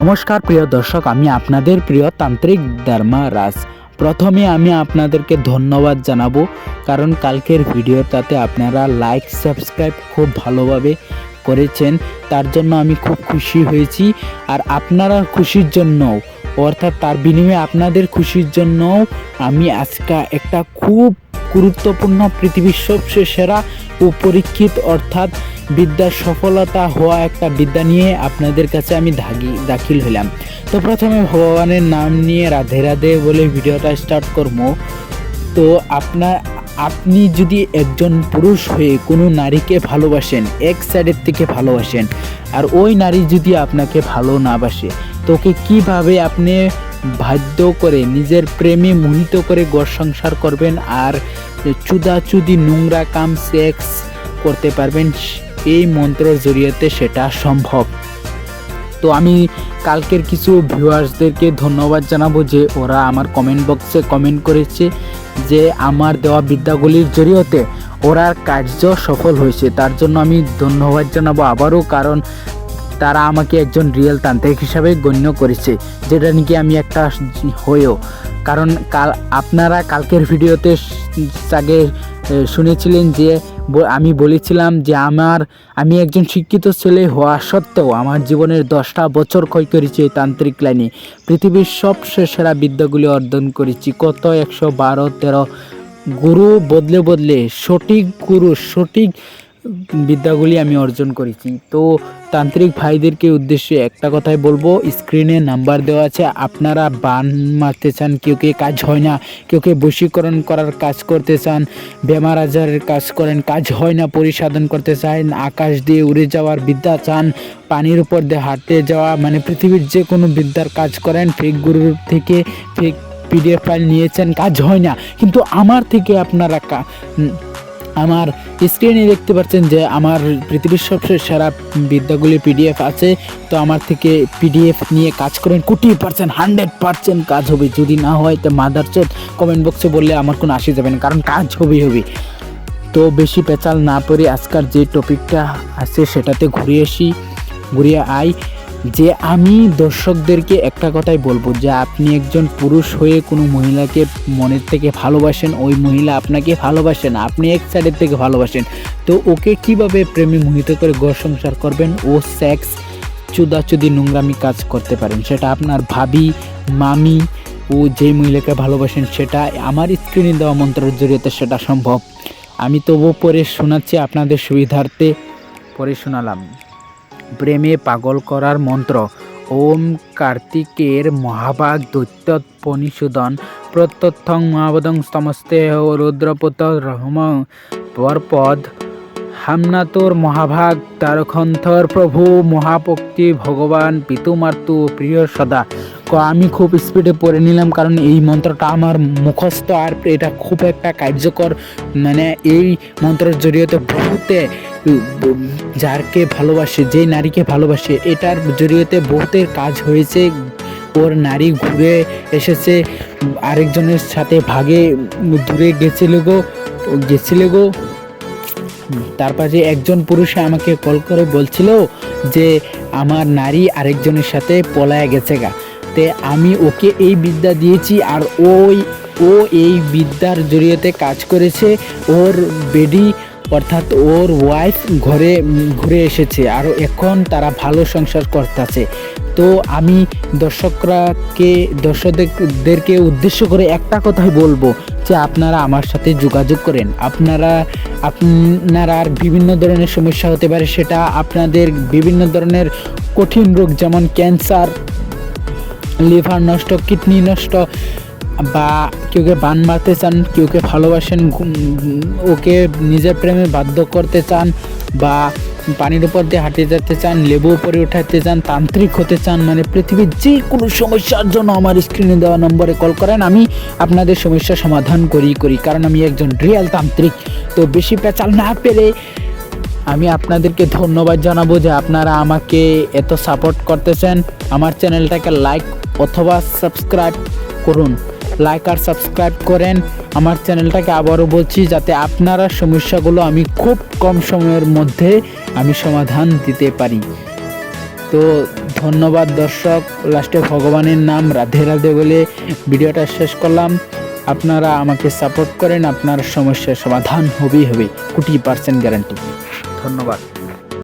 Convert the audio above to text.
নমস্কার প্রিয় দর্শক, আমি আপনাদের প্রিয় তান্ত্রিক ধর্মা রাজ। প্রথমে আমি আপনাদেরকে ধন্যবাদ জানাবো, কারণ কালকের ভিডিওটাতে আপনারা লাইক সাবস্ক্রাইব খুব ভালোভাবে করেছেন। তার জন্য আমি খুব খুশি হয়েছি। আর আপনারা খুশির জন্য, অর্থাৎ তার বিনিময়ে আপনাদের খুশির জন্য আমি আজকে একটা খুব গুরুত্বপূর্ণ পৃথিবীর সবচেয়ে সেরা ও পরীক্ষিত অর্থাৎ বিদ্যার সফলতা হওয়া একটা বিদ্যা নিয়ে আপনাদের কাছে আমি দাখিল হলাম। তো প্রথমে ভগবানের নাম নিয়ে রাধে রাধে বলে ভিডিওটা স্টার্ট করব। তো আপনি যদি একজন পুরুষ হয়ে কোনো নারীকে ভালোবাসেন, এক সাইডের থেকে ভালোবাসেন, আর ওই নারী যদি আপনাকে ভালো না বাসে, তোকে কিভাবে আপনি বাধ্য করে নিজের প্রেমে মোহিত করে ঘর সংসার করবেন আর চুদাচুদি নোংরা কাম সেক্স করতে পারবেন, এই মন্ত্রের জড়িয়েতে সেটা সম্ভব। তো আমি কালকের কিছু ভিউয়ার্সদেরকে ধন্যবাদ জানাবো যে ওরা আমার কমেন্ট বক্সে কমেন্ট করেছে যে আমার দেওয়া বিদ্যাগুলির জড়িয়েতে ওরা কার্য সফল হয়েছে। তার জন্য আমি ধন্যবাদ জানাবো আবারও, কারণ তারা আমাকে একজন রিয়েল তান্ত্রিক হিসাবে গণ্য করেছে, যেটা নাকি আমি একটা হয়েও। কারণ আপনারা কালকের ভিডিওতে আগে শুনেছিলেন যে আমি বলেছিলাম যে আমি একজন শিক্ষিত ছেলে হওয়া সত্ত্বেও আমার জীবনের 10টা বছর ক্ষয় করেছি এই তান্ত্রিক লাইনে। পৃথিবীর সবচেয়ে সেরা বিদ্যাগুলি অর্জন করেছি, কত 112-13 গুরু বদলে সঠিক গুরু সঠিক বিদ্যাগুলি আমি অর্জন করেছি। তো তান্ত্রিক ভাইদেরকে উদ্দেশ্যে একটা কথাই বলবো, স্ক্রিনে নাম্বার দেওয়া আছে। আপনারা বান মারতে চান, কেউকে কাজ হয় না, কেউকে বশীকরণ করার কাজ করতে চান, বেমার আজারের কাজ করেন, কাজ হয় না, পরিসাধন করতে চান, আকাশ দিয়ে উড়ে যাওয়ার বিদ্যা চান, পানির উপর দিয়ে হাঁটতে যাওয়া, মানে পৃথিবীর যে কোনো বিদ্যার কাজ করেন, ফেক গুরুর থেকে ফেক পিডিএফ ফাইল নিয়েছেন, কাজ হয় না, কিন্তু আমার থেকে আপনারা আমার স্ক্রিনে দেখতে পাচ্ছেন যে আমার পৃথিবীর সবচেয়ে সেরা বিদ্যাগুলি পিডিএফ আছে। তো আমার থেকে পিডিএফ নিয়ে কাজ করেন, 100% কাজ হবে। যদি না হয় তো মাদারচোদ কমেন্ট বক্সে বললে আমার কোনো আসে যাবে না, কারণ কাজ হবে। তো বেশি পেঁচাল না পড়ে আজকাল যে টপিকটা আছে সেটাতে ঘুরিয়ে আই। যে আমি দর্শকদেরকে একটা কথাই বলবো, যে আপনি একজন পুরুষ হয়ে কোনো মহিলাকে মনের থেকে ভালোবাসেন, ওই মহিলা আপনাকে ভালোবাসেন, আপনি এক সাইডের থেকে ভালোবাসেন, তো ওকে কিভাবে প্রেমে মোহিত করে ঘর সংসার করবেন, ও সেক্স চুদাচুদি নোংরামি কাজ করতে পারেন, সেটা আপনার ভাবি মামি ও যেই মহিলাকে ভালোবাসেন, সেটা আমার স্ক্রিনে দেওয়া মন্ত্রের জড়িয়ে সেটা সম্ভব। আমি তবু পরে শোনাচ্ছি আপনাদের সুবিধার্থে, পরে শোনালাম। প্রেমে পাগল করার মন্ত্র। ওম কার্তিকের মহাভাগ দৈত্য পনিষুদন প্রত্যর্থং মহাবদং স্তমস্তে রুদ্রপত রহম পরপদ হামনাতোর মহাভাগ তারখন্থর প্রভু মহাপক্তি ভগবান পিতুমার্তু প্রিয় সদা। আমি খুব স্পিডে পড়ে নিলাম, কারণ এই মন্ত্রটা আমার মুখস্থ আর এটা খুব একটা কার্যকর। মানে এই মন্ত্রের জড়িয়ে বহুতে যারকে ভালোবাসে, যে নারীকে ভালোবাসে, এটার জড়িয়ে বহুতের কাজ হয়েছে। ওর নারী ঘুরে এসেছে, আরেকজনের সাথে ভাগে দূরে গেছিল গো। তারপরে একজন পুরুষে আমাকে কল করে বলছিল যে আমার নারী আরেকজনের সাথে পলায় গেছে গা। তে আমি ওকে এই বিদ্যা দিয়েছি, আর ও এই বিদ্যার জড়িয়েতে কাজ করেছে। ওর বেডি অর্থাৎ ওর ওয়াইফ ঘুরে এসেছে, আর এখন তারা ভালো সংসার করতেছে। তো আমি দর্শকদেরকে উদ্দেশ্য করে একটা কথাই বলবো, যে আপনারা আমার সাথে যোগাযোগ করেন। আপনারা আর বিভিন্ন ধরনের সমস্যা হতে পারে, সেটা আপনাদের বিভিন্ন ধরনের কঠিন রোগ, যেমন ক্যান্সার, লিভার নষ্ট, কিডনি নষ্ট, বা কেউকে বান মারতে চান, কেউকে ভালোবাসেন, ওকে নিজের প্রেমে বাধ্য করতে চান, বা পানির উপর দিয়ে হাঁটে যেতে চান, লেবু উপরে উঠাতে চান, তান্ত্রিক হতে চান, মানে পৃথিবীর যে কোনো সমস্যার জন্য আমার স্ক্রিনে দেওয়া নম্বরে কল করেন। আমি আপনাদের সমস্যা সমাধান করি, কারণ আমি একজন রিয়েল তান্ত্রিক। তো বেশি পেঁচাল না পেরে আমি আপনাদেরকে ধন্যবাদ জানাবো যে আপনারা আমাকে এত সাপোর্ট করতেছেন। আমার চ্যানেলটাকে লাইক অথবা সাবস্ক্রাইব করুন, লাইক আর সাবস্ক্রাইব করেন আমার চ্যানেলটাকে। আবারও বলছি, যাতে আপনারা সমস্যাগুলো আমি খুব কম সময়ের মধ্যে আমি সমাধান দিতে পারি। তো ধন্যবাদ দর্শক, লাস্টে ভগবানের নাম রাধে রাধে বলে ভিডিওটা শেষ করলাম। আপনারা আমাকে সাপোর্ট করেন, আপনার সমস্যার সমাধান হবেই হবে, 20% গ্যারান্টি। ধন্যবাদ।